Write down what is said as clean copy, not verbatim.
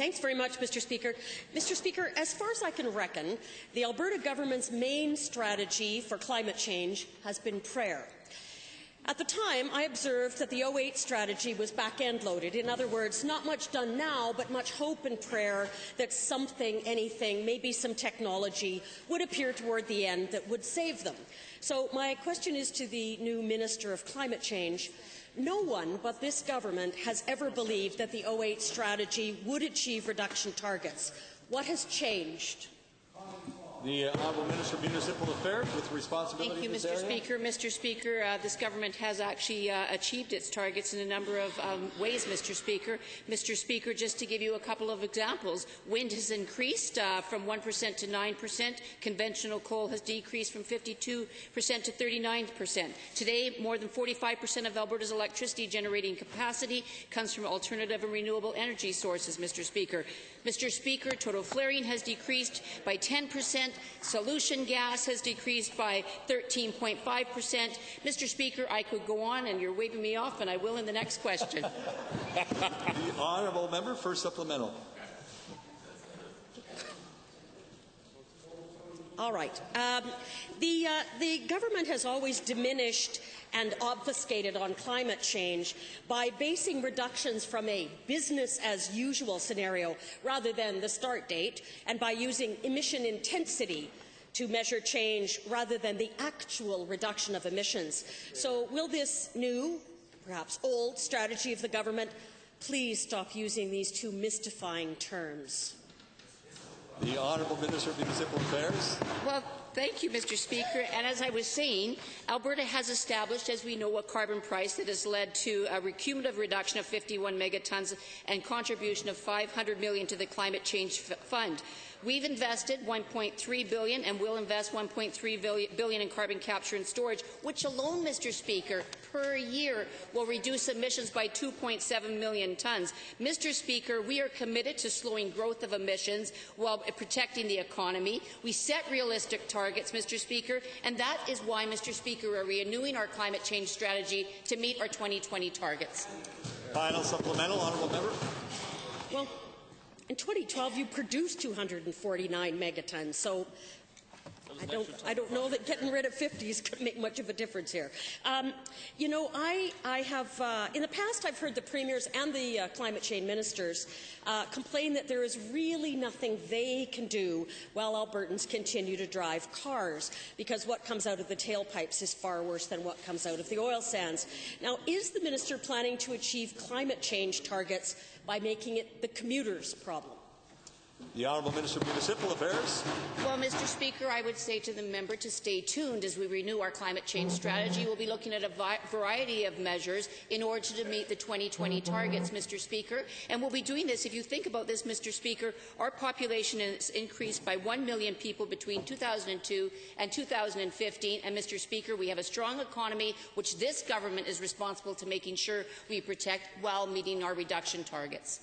Thanks very much, Mr. Speaker. Mr. Speaker, as far as I can reckon, the Alberta government's main strategy for climate change has been prayer. At the time, I observed that the 08 strategy was back-end loaded. In other words, not much done now, but much hope and prayer that something, anything, maybe some technology would appear toward the end that would save them. So my question is to the new Minister of Climate Change. No one but this government has ever believed that the 08 strategy would achieve reduction targets. What has changed? The Honourable Minister of Municipal Affairs with responsibility. Thank you, Mr. Speaker. Mr. Speaker, this government has actually achieved its targets in a number of ways, Mr. Speaker. Mr. Speaker, just to give you a couple of examples, wind has increased from 1% to 9%. Conventional coal has decreased from 52% to 39%. Today, more than 45% of Alberta's electricity generating capacity comes from alternative and renewable energy sources, Mr. Speaker. Mr. Speaker, total flaring has decreased by 10%. Solution gas has decreased by 13.5%. Mr. Speaker, I could go on, and you're waving me off, and I will in the next question. The honourable member for supplemental. All right. The government has always diminished and obfuscated on climate change by basing reductions from a business-as-usual scenario rather than the start date, and by using emission intensity to measure change rather than the actual reduction of emissions. So will this new, perhaps old, strategy of the government please stop using these two mystifying terms? The Honourable Minister of Municipal Affairs. Well, thank you, Mr. Speaker. And as I was saying, Alberta has established, as we know, a carbon price that has led to a cumulative reduction of 51 megatons and contribution of $500 million to the Climate Change Fund. We've invested $1.3 billion and will invest $1.3 billion in carbon capture and storage, which alone, Mr. Speaker, per year will reduce emissions by 2.7 million tons. Mr. Speaker, we are committed to slowing growth of emissions while protecting the economy. We set realistic targets, Mr. Speaker, and that is why, Mr. Speaker, we're renewing our climate change strategy to meet our 2020 targets. Final supplemental, honourable member. Well, in 2012, you produced 249 megatons, so I don't know that getting rid of 50 is going to make much of a difference here. You know, I have, in the past, I've heard the premiers and the climate change ministers complain that there is really nothing they can do while Albertans continue to drive cars, because what comes out of the tailpipes is far worse than what comes out of the oil sands. Now, is the minister planning to achieve climate change targets by making it the commuter's problem? The Honourable Minister of Municipal Affairs. Well, Mr. Speaker, I would say to the member to stay tuned as we renew our climate change strategy. We'll be looking at a variety of measures in order to meet the 2020 targets, Mr. Speaker. And we'll be doing this. If you think about this, Mr. Speaker, our population has increased by 1 million people between 2002 and 2015. And, Mr. Speaker, we have a strong economy, which this government is responsible to making sure we protect while meeting our reduction targets.